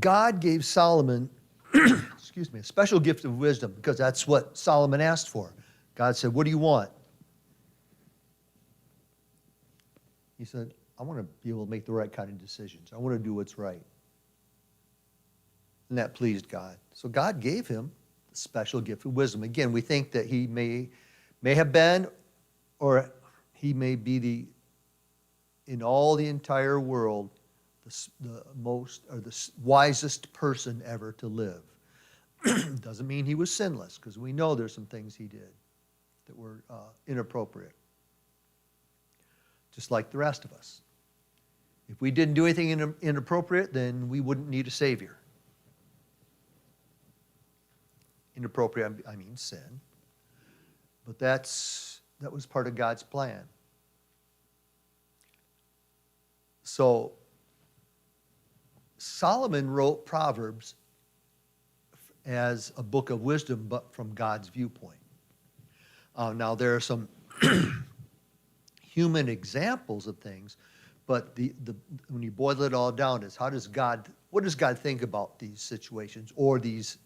God gave Solomon, excuse me, a special gift of wisdom because that's what Solomon asked for. God said, what do you want? He said, I want to be able to make the right kind of decisions. I want to do what's right. And that pleased God. So God gave him a special gift of wisdom. Again, we think that he may have been, or he may be in all the entire world, the most or the wisest person ever to live. Doesn't mean he was sinless, because we know there's some things he did that were inappropriate. Just like the rest of us. If we didn't do anything inappropriate, then we wouldn't need a Savior. Inappropriate, I mean sin. But that was part of God's plan. So, Solomon wrote Proverbs as a book of wisdom, but from God's viewpoint. Now, there are some human examples of things, but when you boil it all down, is what does God think about these situations or these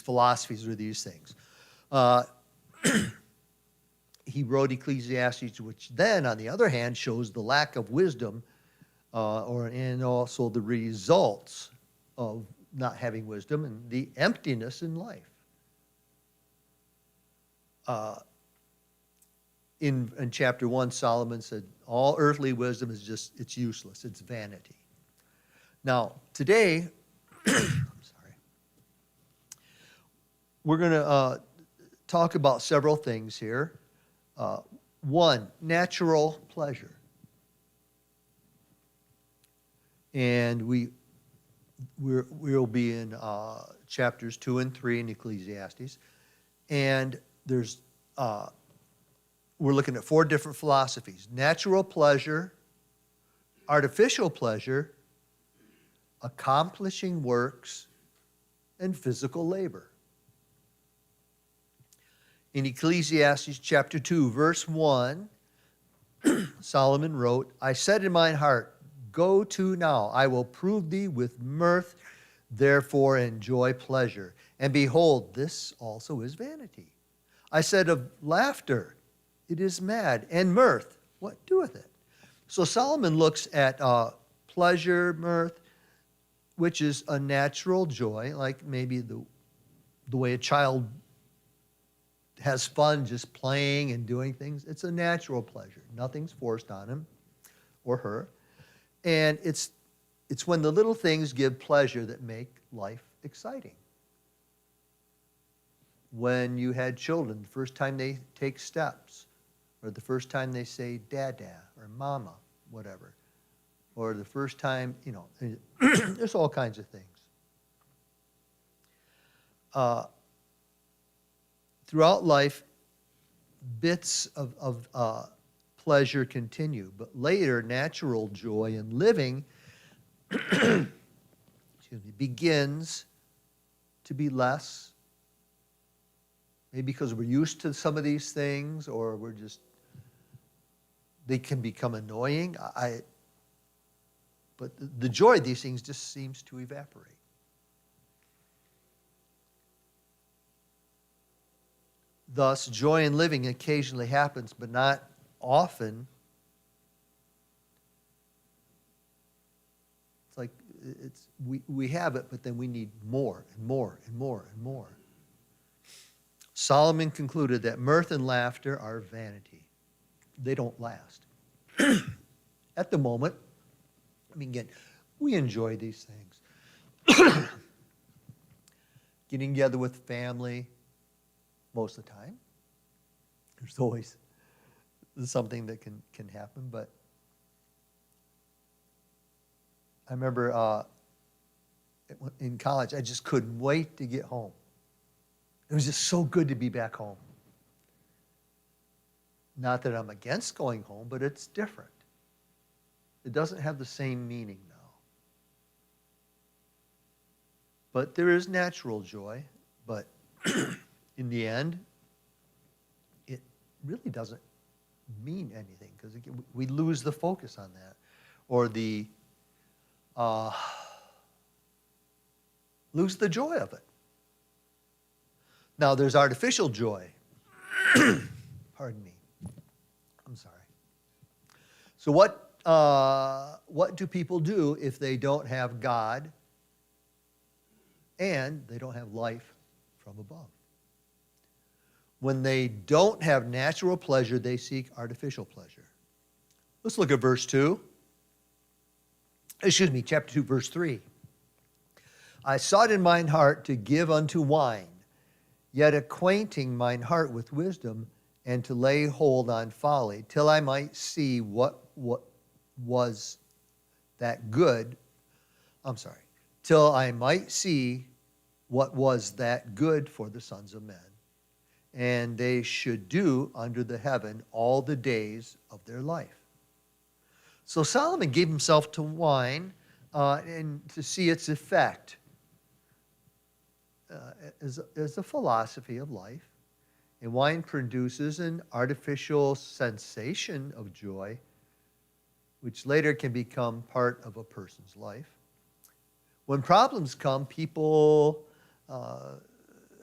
philosophies or these things? He wrote Ecclesiastes, which then, on the other hand, shows the lack of wisdom, and also the results of not having wisdom and the emptiness in life. In chapter 1, Solomon said, all earthly wisdom is it's useless. It's vanity. Now, today, I'm sorry, we're going to talk about several things here. One, natural pleasure. And we'll be in chapters 2 and 3 in Ecclesiastes. And we're looking at 4 different philosophies: natural pleasure, artificial pleasure, accomplishing works, and physical labor. In Ecclesiastes chapter 2, verse 1, Solomon wrote, I said in mine heart, go to now, I will prove thee with mirth, therefore enjoy pleasure. And behold, this also is vanity. I said of laughter, it is mad, and mirth, what doeth it? So Solomon looks at pleasure, mirth, which is a natural joy, like maybe the way a child has fun just playing and doing things. It's a natural pleasure. Nothing's forced on him or her. And it's when the little things give pleasure that make life exciting. When you had children, the first time they take steps, or the first time they say dada or mama, whatever, or the first time, there's all kinds of things. Throughout life, bits of pleasure continue, but later, natural joy in living begins to be less. Maybe because we're used to some of these things, or they can become annoying. But the joy of these things just seems to evaporate. Thus, joy in living occasionally happens, but not often. It's like we have it, but then we need more and more and more and more. Solomon concluded that mirth and laughter are vanity. They don't last. At the moment, again, we enjoy these things. Getting together with family, most of the time. There's always something that can happen, but I remember in college, I just couldn't wait to get home. It was just so good to be back home. Not that I'm against going home, but it's different. It doesn't have the same meaning now. But there is natural joy, but in the end, it really doesn't mean anything, because we lose the focus on that. Or lose the joy of it. Now, there's artificial joy. Pardon me. I'm sorry. So what do people do if they don't have God and they don't have life from above? When they don't have natural pleasure, they seek artificial pleasure. Let's look at verse 2. Chapter 2, verse 3. I sought in mine heart to give unto wine, yet acquainting mine heart with wisdom, and to lay hold on folly, till I might see what was that good. Till I might see what was that good for the sons of men, and they should do under the heaven all the days of their life. So Solomon gave himself to wine and to see its effect as a philosophy of life. And wine produces an artificial sensation of joy, which later can become part of a person's life. When problems come, people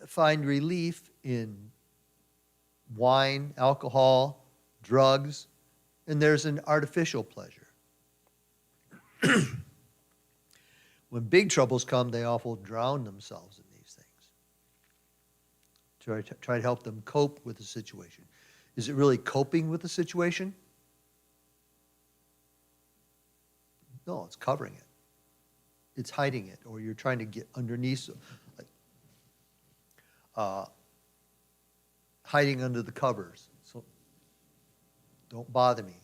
find relief in wine, alcohol, drugs, and there's an artificial pleasure. When big troubles come, they often drown themselves in these things. Try to help them cope with the situation. Is it really coping with the situation? No, it's covering it. It's hiding it, or you're trying to get underneath, hiding under the covers. So don't bother me.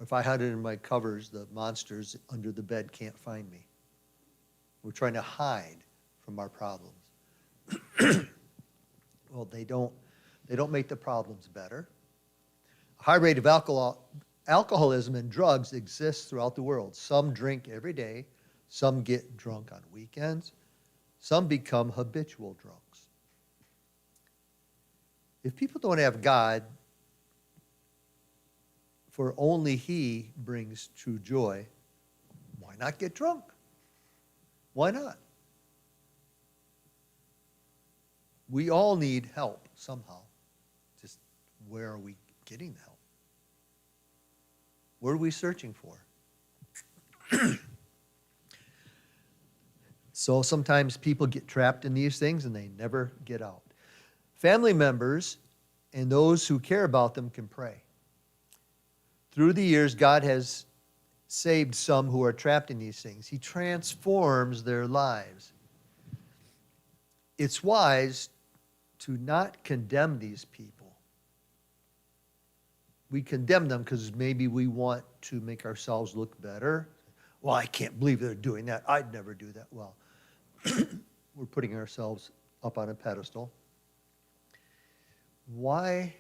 If I hide it in my covers, the monsters under the bed can't find me. We're trying to hide from our problems. Well, they don't make the problems better. A high rate of alcoholism and drugs exists throughout the world. Some drink every day. Some get drunk on weekends. Some become habitual drunks. If people don't have God, for only He brings true joy, why not get drunk? Why not? We all need help somehow. Just where are we getting the help? What are we searching for? So sometimes people get trapped in these things and they never get out. Family members and those who care about them can pray. Through the years, God has saved some who are trapped in these things. He transforms their lives. It's wise to not condemn these people. We condemn them because maybe we want to make ourselves look better. Well, I can't believe they're doing that. I'd never do that. Well, we're putting ourselves up on a pedestal. Why?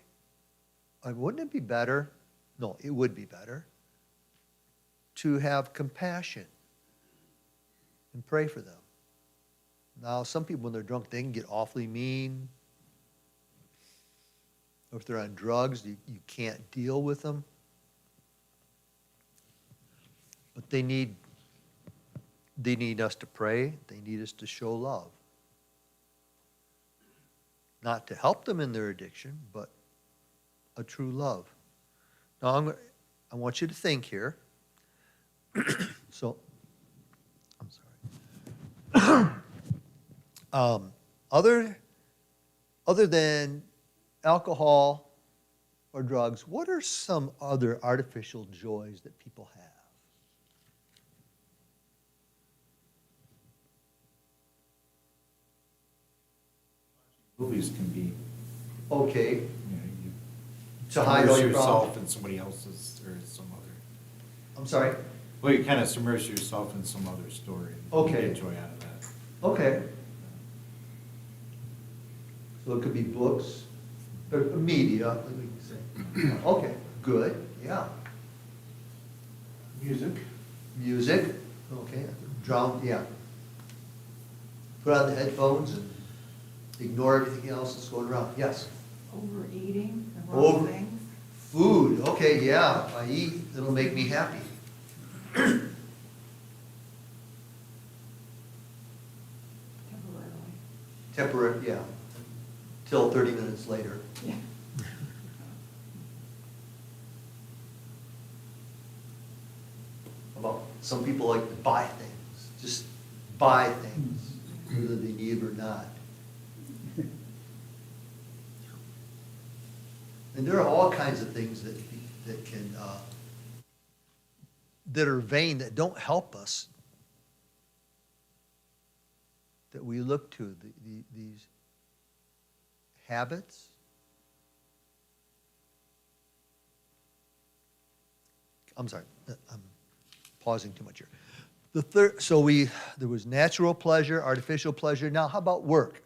Wouldn't it be better? No, it would be better to have compassion and pray for them. Now, some people, when they're drunk, they can get awfully mean. Or if they're on drugs, you can't deal with them. But they need us to pray. They need us to show love. Not to help them in their addiction, but a true love. Now, I want you to think here. So, I'm sorry. Other than alcohol or drugs, what are some other artificial joys that people have? Movies can be, Okay, you to hide all your yourself problems. in somebody else's or some other. I'm sorry? Well, you kind of submerge yourself in some other story. And Okay. you get joy out of that. Okay. So it could be books, or media, like we can say. Okay, good, yeah. Music. Music, okay, drown, yeah. Put on the headphones and ignore everything else that's going around. Yes. Overeating, the wrong things. Food, okay, yeah. If I eat, it'll make me happy. Temporary, yeah. Till 30 minutes later. Yeah. About some people like to buy things, just buy things, whether they need or not. And there are all kinds of things that can that are vain, that don't help us, that we look to, these habits. I'm sorry, I'm pausing too much here. There was natural pleasure, artificial pleasure. Now, how about work?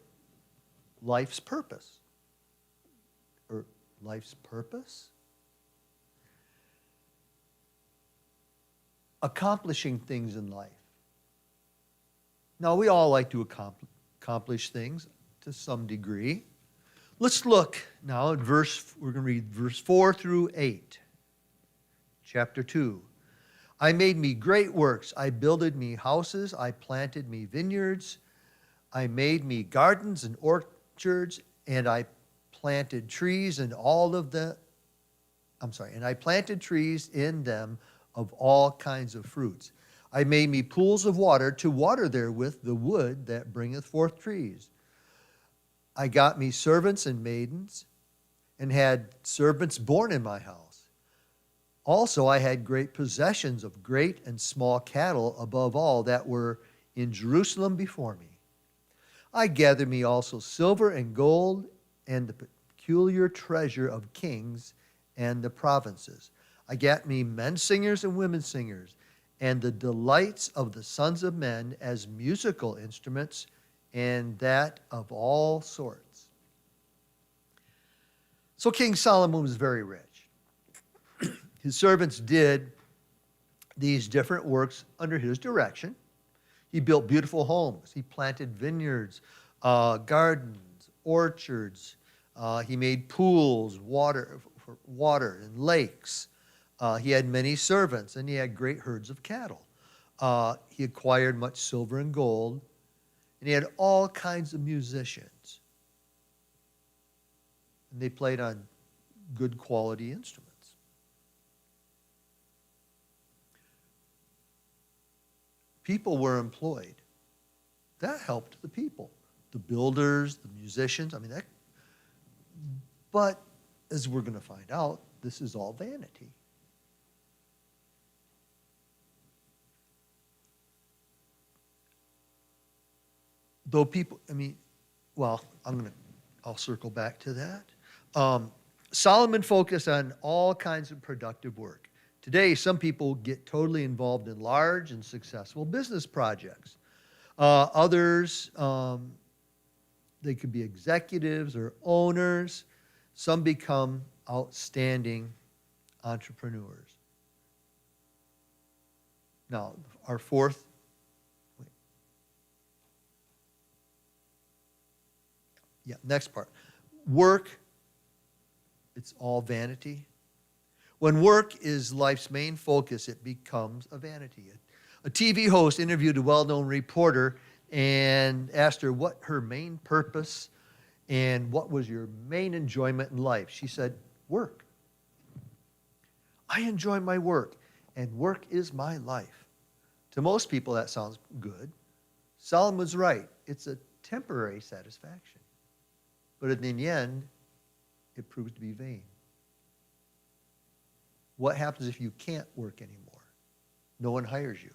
Life's purpose. Or life's purpose? Accomplishing things in life. Now, we all like to accomplish things to some degree. Let's look now at we're going to read verse 4 through 8. Chapter 2. I made me great works. I builded me houses. I planted me vineyards. I made me gardens and orchards, and I planted trees and I planted trees in them of all kinds of fruits. I made me pools of water to water therewith the wood that bringeth forth trees. I got me servants and maidens, and had servants born in my house. Also I had great possessions of great and small cattle above all that were in Jerusalem before me. I gathered me also silver and gold and the peculiar treasure of kings and the provinces. I got me men singers and women singers, and the delights of the sons of men as musical instruments, and that of all sorts. So King Solomon was very rich. His servants did these different works under his direction. He built beautiful homes. He planted vineyards, gardens, orchards. He made pools, water and lakes. He had many servants, and he had great herds of cattle. He acquired much silver and gold, and he had all kinds of musicians. And they played on good quality instruments. People were employed. That helped the people. The builders, the musicians, but as we're going to find out, this is all vanity. Though people, I'll circle back to that. Solomon focused on all kinds of productive work. Today, some people get totally involved in large and successful business projects. Others, they could be executives or owners. Some become outstanding entrepreneurs. Now, our fourth. Next part. Work, it's all vanity. When work is life's main focus, it becomes a vanity. A TV host interviewed a well-known reporter and asked her what her main purpose and what was your main enjoyment in life. She said, work. I enjoy my work, and work is my life. To most people, that sounds good. Solomon's right. It's a temporary satisfaction. But in the end, it proves to be vain. What happens if you can't work anymore? No one hires you.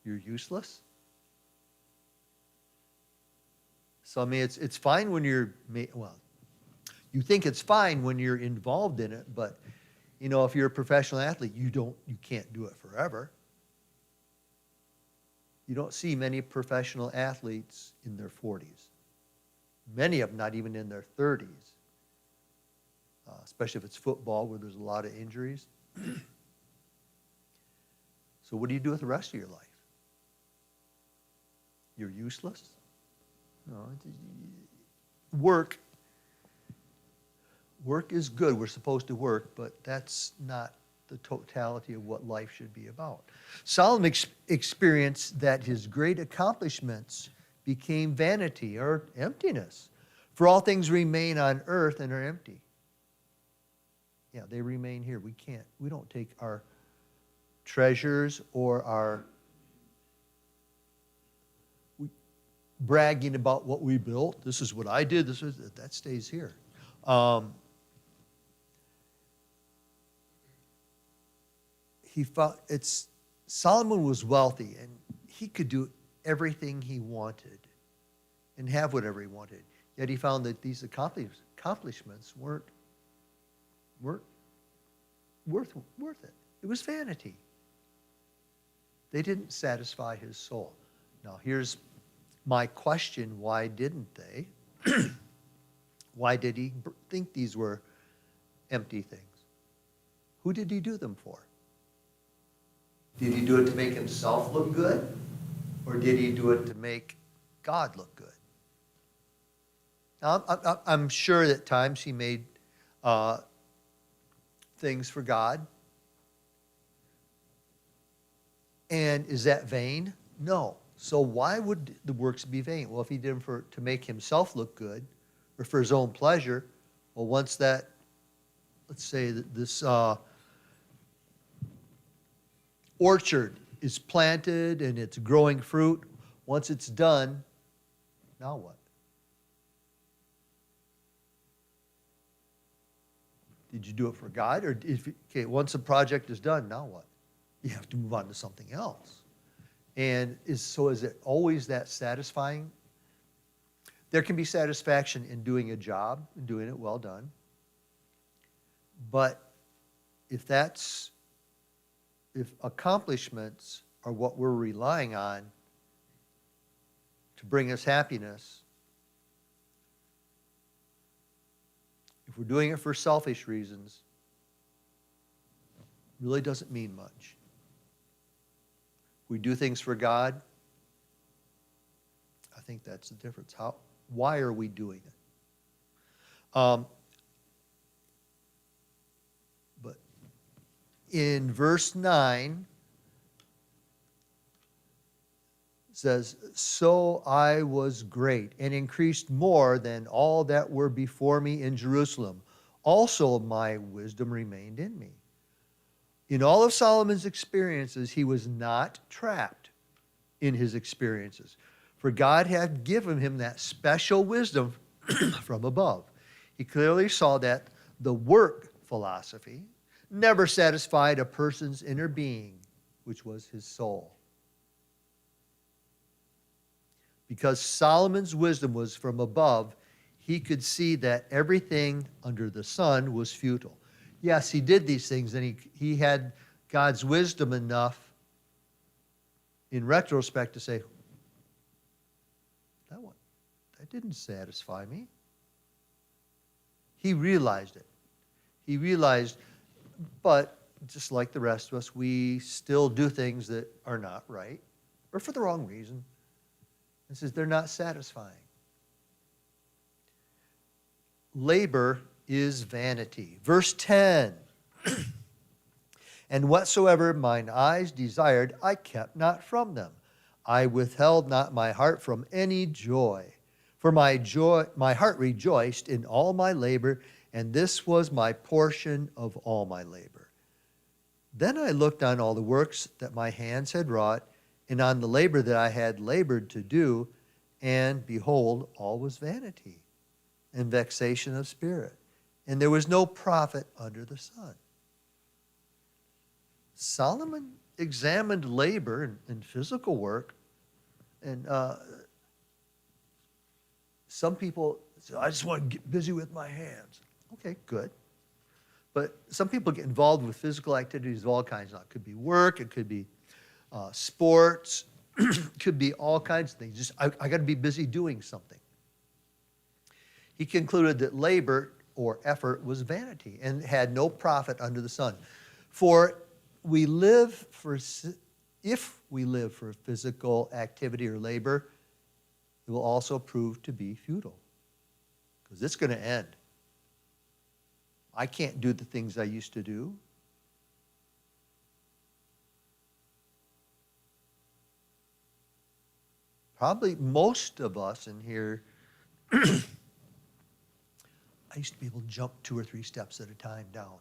You're useless. So, it's fine when you think it's fine when you're involved in it, but, if you're a professional athlete, you can't do it forever. You don't see many professional athletes in their 40s. Many of them not even in their 30s. Especially if it's football where there's a lot of injuries. So what do you do with the rest of your life? You're useless? No. Work is good. We're supposed to work, but that's not the totality of what life should be about. Solomon experienced that his great accomplishments became vanity or emptiness. For all things remain on earth and are empty. Yeah, they remain here. We don't take our treasures or our bragging about what we built. This is what I did. That stays here. Solomon was wealthy, and he could do everything he wanted and have whatever he wanted. Yet he found that these accomplishments weren't worth it. It was vanity. They didn't satisfy his soul. Now, here's my question: why didn't they? Why did he think these were empty things? Who did he do them for? Did he do it to make himself look good? Or did he do it to make God look good? Now, I'm sure that at times he made things for God. And is that vain? No. So why would the works be vain? Well, if he did them to make himself look good or for his own pleasure, well, once that, let's say that this orchard is planted and it's growing fruit, once it's done, now what? Did you do it for God? Or once a project is done, now what? You have to move on to something else. And is it always that satisfying? There can be satisfaction in doing a job and doing it well done. But if accomplishments are what we're relying on to bring us happiness, if we're doing it for selfish reasons, it really doesn't mean much. We do things for God. I think that's the difference. Why are we doing it? But in verse 9, it says, "So I was great and increased more than all that were before me in Jerusalem. Also my wisdom remained in me." In all of Solomon's experiences, he was not trapped in his experiences, for God had given him that special wisdom from above. He clearly saw that the work philosophy never satisfied a person's inner being, which was his soul. Because Solomon's wisdom was from above, he could see that everything under the sun was futile. Yes, he did these things, and he had God's wisdom enough in retrospect to say, that didn't satisfy me. He realized it. He realized, but just like the rest of us, we still do things that are not right or for the wrong reason. It says they're not satisfying. Labor is vanity. Verse 10, "And whatsoever mine eyes desired, I kept not from them. I withheld not my heart from any joy. For my heart rejoiced in all my labor, and this was my portion of all my labor. Then I looked on all the works that my hands had wrought, and on the labor that I had labored to do, and behold, all was vanity and vexation of spirit. And there was no profit under the sun." Solomon examined labor and physical work, and some people say, "I just want to get busy with my hands." Okay, good. But some people get involved with physical activities of all kinds. Now, it could be work, it could be sports, it could be all kinds of things. I got to be busy doing something. He concluded that labor or effort was vanity and had no profit under the sun. For if we live for physical activity or labor, it will also prove to be futile, because it's going to end. I can't do the things I used to do. Probably most of us in here, I used to be able to jump 2 or 3 steps at a time down.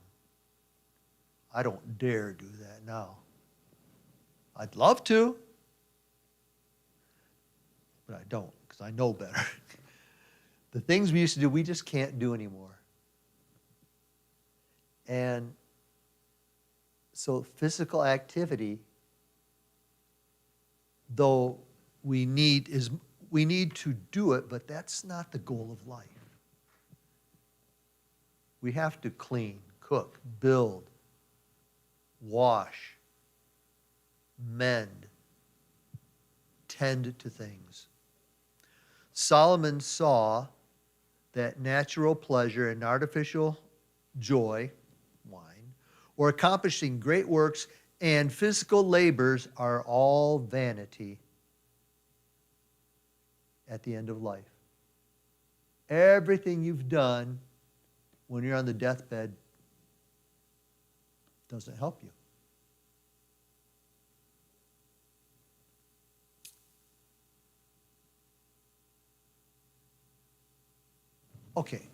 I don't dare do that now. I'd love to, but I don't because I know better. The things we used to do, we just can't do anymore. And so physical activity, though we need to do it, but that's not the goal of life. We have to clean, cook, build, wash, mend, tend to things. Solomon saw that natural pleasure and artificial joy, wine, or accomplishing great works and physical labors are all vanity at the end of life. Everything you've done when you're on the deathbed doesn't help you. Okay.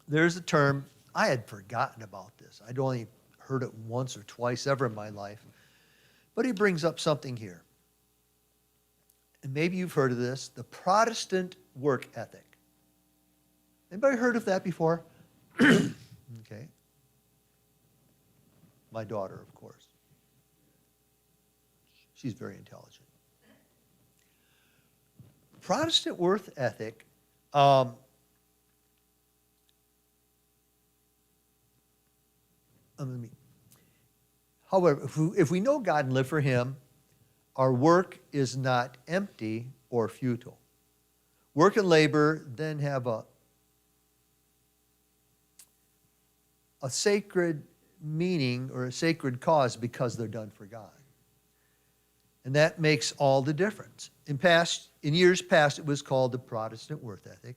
There's a term, I had forgotten about this. I'd only heard it once or twice ever in my life. But he brings up something here. And maybe you've heard of this, the Protestant work ethic. Anybody heard of that before? Okay. My daughter, of course. She's very intelligent. Protestant work ethic, however, if we know God and live for Him, our work is not empty or futile. Work and labor then have a sacred meaning or a sacred cause because they're done for God. And that makes all the difference. In years past, it was called the Protestant work ethic.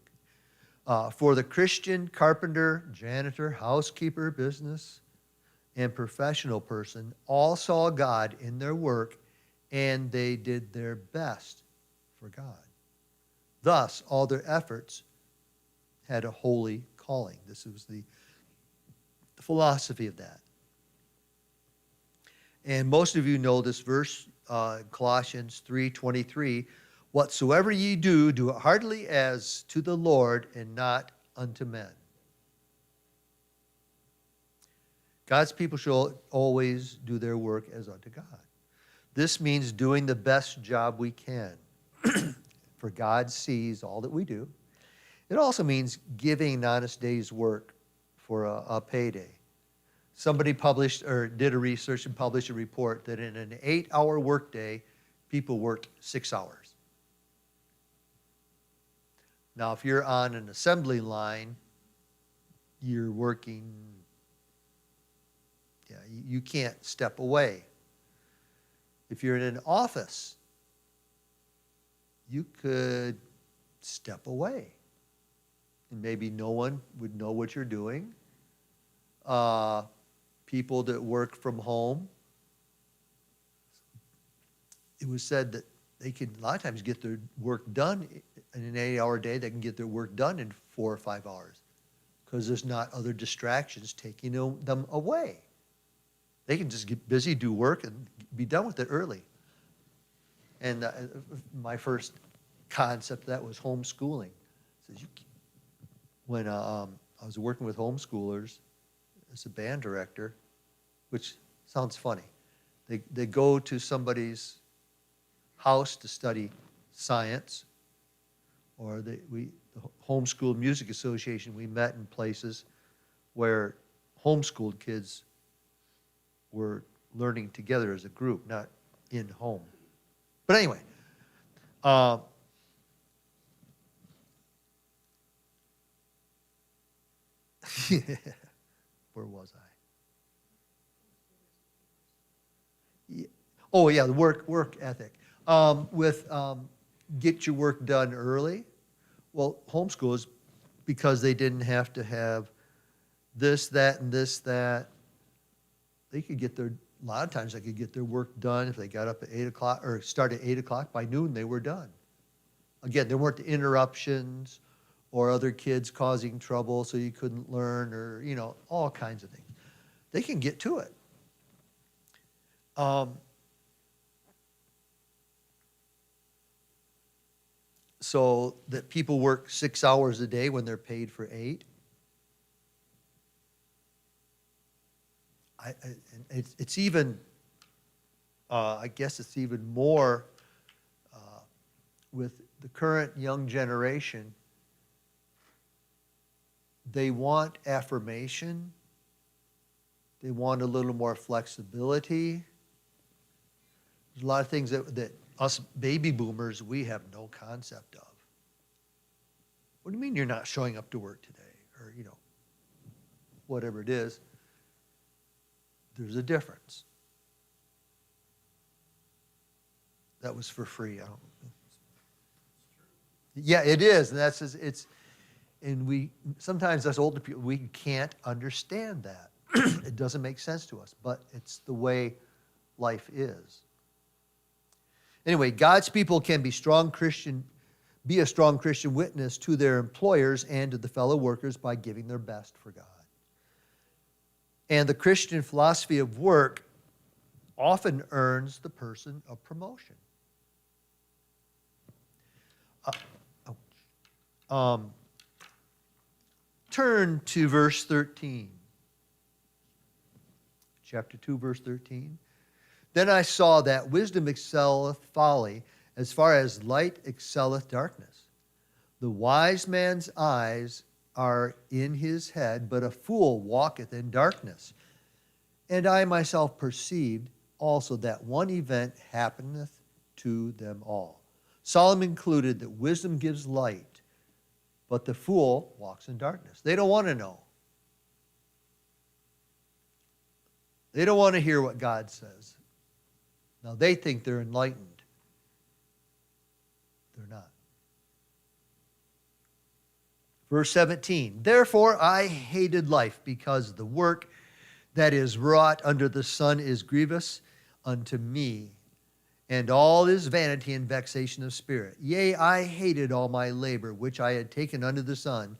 For the Christian carpenter, janitor, housekeeper, business, and professional person, all saw God in their work, and they did their best for God. Thus, all their efforts had a holy calling. This was the philosophy of that. And most of you know this verse, Colossians 3:23, whatsoever ye do, do it heartily as to the Lord and not unto men. God's people shall always do their work as unto God. This means doing the best job we can, for God sees all that we do. It also means giving an honest day's work for a payday. Somebody published or did a research and published a report that in an 8-hour workday, people worked 6 hours. Now, if you're on an assembly line, you're working, you can't step away. If you're in an office, you could step away. And maybe no one would know what you're doing. People that work from home, it was said that they can a lot of times get their work done in an 8-hour day. They can get their work done in 4 or 5 hours because there's not other distractions taking them away. They can just get busy, do work, and be done with it early. And my first concept of that was homeschooling. When I was working with homeschoolers as a band director, which sounds funny. They go to somebody's house to study science, or the Homeschool Music Association, we met in places where homeschooled kids were learning together as a group, not in home. But anyway, where was I? Yeah. Oh yeah, the work ethic. Get your work done early. Well, homeschool is because they didn't have to have this, that, and this, that. They could get their a lot of times they could get their work done if they got up at 8 o'clock or start at 8 o'clock. By noon, they were done. Again, there weren't the interruptions or other kids causing trouble so you couldn't learn or, all kinds of things. They can get to it. So that people work 6 hours a day when they're paid for 8. It's even, I guess it's even more with the current young generation. They want affirmation. They want a little more flexibility. There's a lot of things that us baby boomers, we have no concept of. What do you mean you're not showing up to work today? Or, whatever it is. There's a difference. That was for free. Yeah, it is. And and we sometimes us older people, we can't understand that. It doesn't make sense to us, but it's the way life is. Anyway, God's people can be a strong Christian witness to their employers and to the fellow workers by giving their best for God. And the Christian philosophy of work often earns the person a promotion. Turn to verse 13. Chapter 2, verse 13. Then I saw that wisdom excelleth folly, as far as light excelleth darkness. The wise man's eyes are in his head, but a fool walketh in darkness. And I myself perceived also that one event happeneth to them all. Solomon concluded that wisdom gives light, but the fool walks in darkness. They don't want to know. They don't want to hear what God says. Now, they think they're enlightened. They're not. Verse 17, therefore I hated life, because the work that is wrought under the sun is grievous unto me, and all is vanity and vexation of spirit. Yea, I hated all my labor, which I had taken under the sun,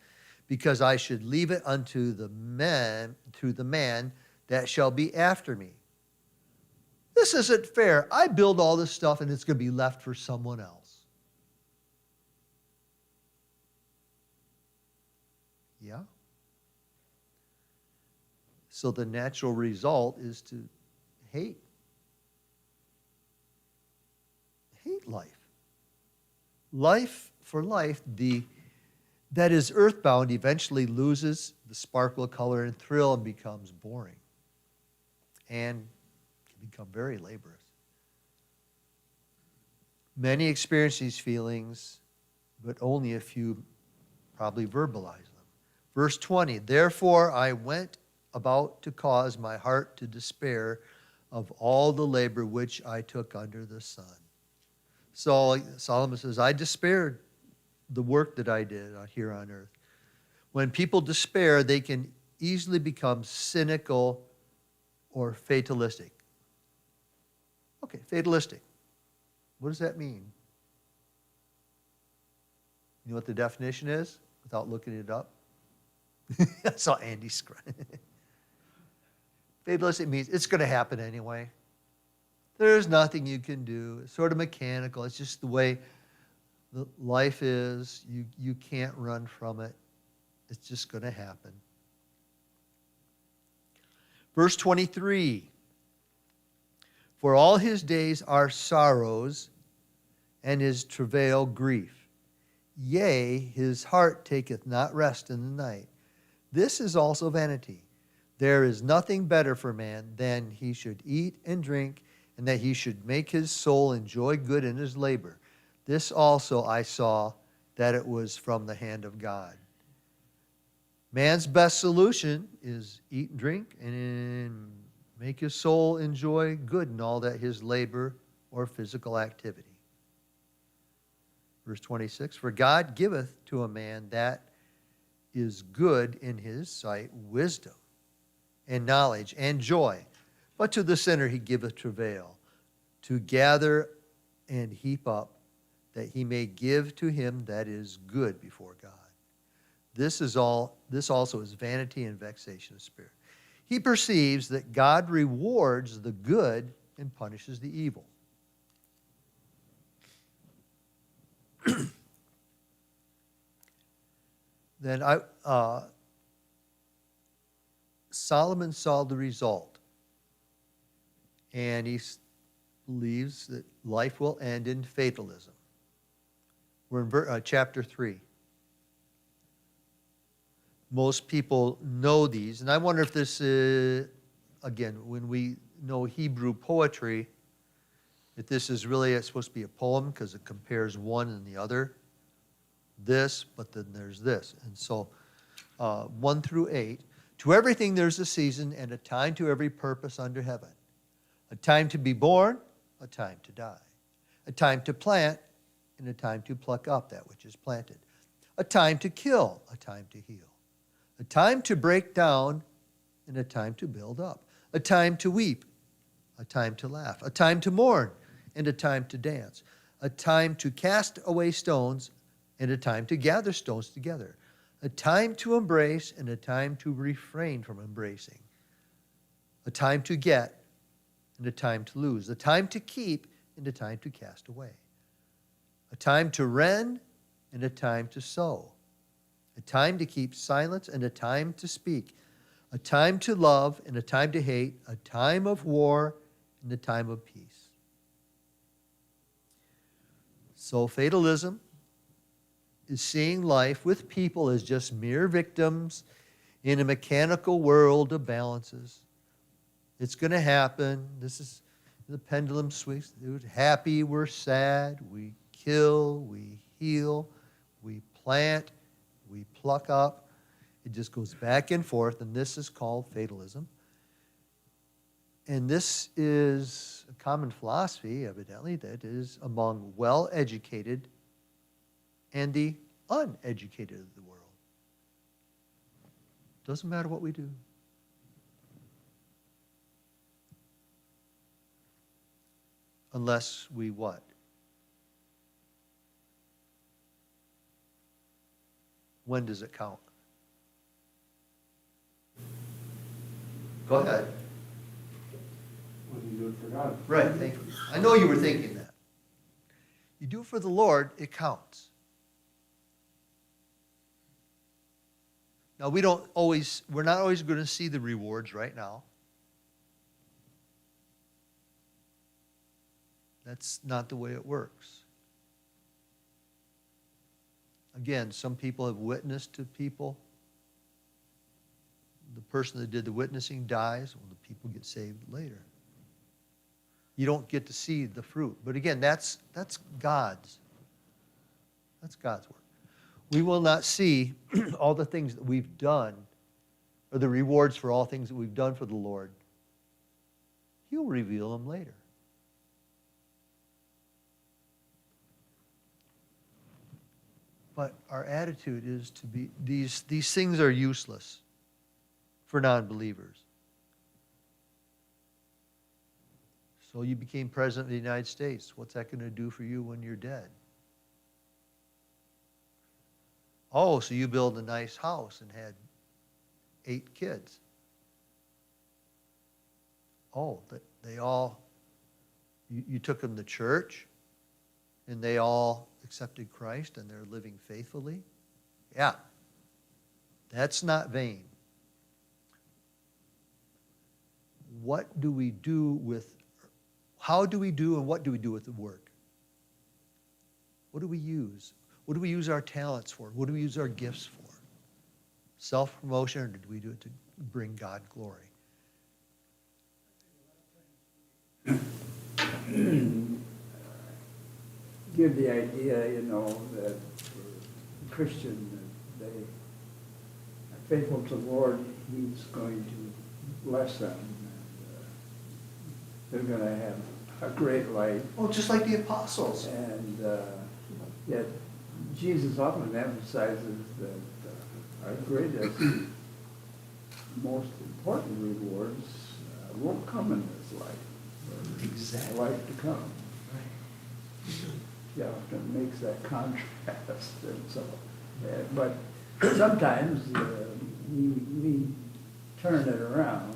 because I should leave it unto the man that shall be after me. This isn't fair. I build all this stuff, and it's going to be left for someone else. Yeah. So the natural result is to hate life. Life for life, that is earthbound, eventually loses the sparkle, color, and thrill and becomes boring and can become very laborious. Many experience these feelings, but only a few probably verbalize them. Verse 20, therefore I went about to cause my heart to despair of all the labor which I took under the sun. So Solomon says, I despaired the work that I did here on earth. When people despair, they can easily become cynical or fatalistic. Okay, fatalistic. What does that mean? You know what the definition is without looking it up? I saw Andy scrunch. Fatalistic means it's going to happen anyway. There's nothing you can do. It's sort of mechanical. It's just the way life is. You can't run from it. It's just going to happen. Verse 23. For all his days are sorrows, and his travail grief. Yea, his heart taketh not rest in the night. This is also vanity. There is nothing better for man than he should eat and drink, and that he should make his soul enjoy good in his labor. This also I saw, that it was from the hand of God. Man's best solution is eat and drink and make his soul enjoy good in all that his labor or physical activity. Verse 26, for God giveth to a man that is good in his sight wisdom and knowledge and joy. But to the sinner he giveth travail, to gather and heap up, that he may give to him that is good before God. This also is vanity and vexation of spirit. He perceives that God rewards the good and punishes the evil. Then Solomon saw the result, and he believes that life will end in fatalism. We're in chapter 3. Most people know these, and I wonder if this is, again, when we know Hebrew poetry, if this is really supposed to be a poem because it compares one and the other. This, but then there's this. And so 1 through 8, to everything there's a season and a time to every purpose under heaven. A time to be born, a time to die. A time to plant, and a time to pluck up that which is planted. A time to kill, a time to heal. A time to break down, and a time to build up. A time to weep, a time to laugh. A time to mourn, and a time to dance. A time to cast away stones, and a time to gather stones together. A time to embrace, and a time to refrain from embracing. A time to get, and a time to lose. A time to keep, and a time to cast away. A time to rend, and a time to sow. A time to keep silence, and a time to speak. A time to love, and a time to hate. A time of war, and a time of peace. So fatalism is seeing life with people as just mere victims in a mechanical world of balances. It's going to happen. This is the pendulum swings. We're happy, we're sad, we kill, we heal, we plant, we pluck up. It just goes back and forth, and this is called fatalism. And this is a common philosophy, evidently, that is among well-educated and the uneducated of the world. Doesn't matter what we do. Unless we what? When does it count? Go ahead. When you do it for God. Right, thank you. I know you were thinking that. You do it for the Lord, it counts. Now, we're not always going to see the rewards right now. That's not the way it works. Again, some people have witnessed to people. The person that did the witnessing dies, well, the people get saved later. You don't get to see the fruit. But again, that's God's. That's God's work. We will not see all the things that we've done, or the rewards for all things that we've done for the Lord. He'll reveal them later. But our attitude is to be, these things are useless for non-believers. So you became president of the United States. What's that going to do for you when you're dead? Oh, so you built a nice house and had 8 kids. Oh, they all, you took them to church, and they all accepted Christ, and they're living faithfully? Yeah. That's not vain. What do we do with, how do we do and what do we do with the work? What do we use? What do we use our talents for? What do we use our gifts for? Self-promotion, or do we do it to bring God glory? Give the idea, that for Christian, that they are faithful to the Lord, He's going to bless them. And, they're going to have a great life. Oh, just like the apostles. And yet, Jesus often emphasizes that our greatest, most important rewards won't come in this life. Exactly. The life to come. He often makes that contrast, and so, but sometimes we turn it around.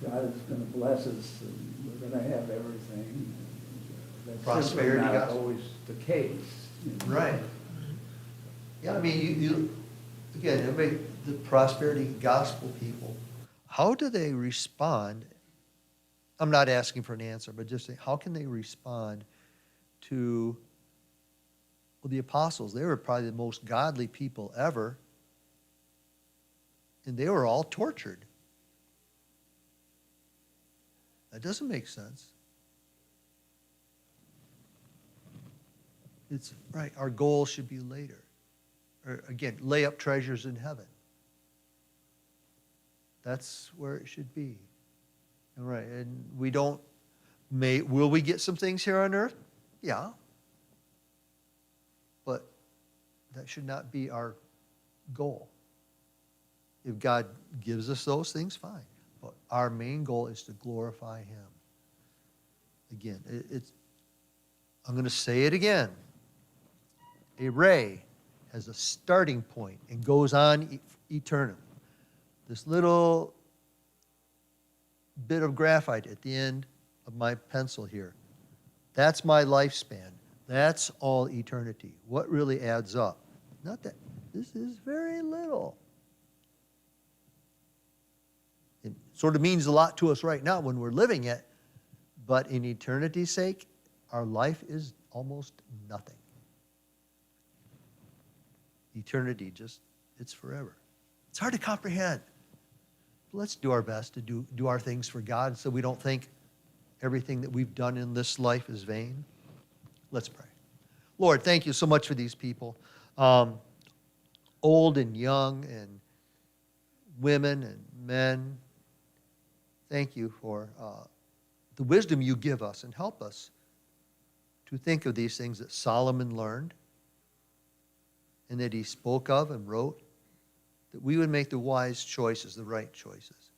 God is going to bless us, and we're going to have everything. That's Prosperity simply not gospel. always the case. Right. Yeah, I mean, you again, everybody, the prosperity gospel people, how do they respond? I'm not asking for an answer, but just saying, how can they respond to, well, the apostles? They were probably the most godly people ever, and they were all tortured. That doesn't make sense. It's right, our goal should be later. Or again, lay up treasures in heaven. That's where it should be. All right, and we don't, will we get some things here on earth? Yeah. But that should not be our goal. If God gives us those things, fine. But our main goal is to glorify Him. Again, I'm going to say it again. A ray has a starting point and goes on eternal. This little bit of graphite at the end of my pencil here, that's my lifespan. That's all eternity. What really adds up? Not that. This is very little. It sort of means a lot to us right now when we're living it, but in eternity's sake, our life is almost nothing. Eternity it's forever. It's hard to comprehend. Let's do our best to do our things for God so we don't think everything that we've done in this life is vain. Let's pray. Lord, thank you so much for these people, old and young and women and men. Thank you for the wisdom you give us, and help us to think of these things that Solomon learned and that he spoke of and wrote, that we would make the wise choices, the right choices.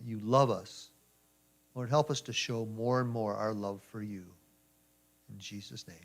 You love us. Lord, help us to show more and more our love for you. In Jesus' name.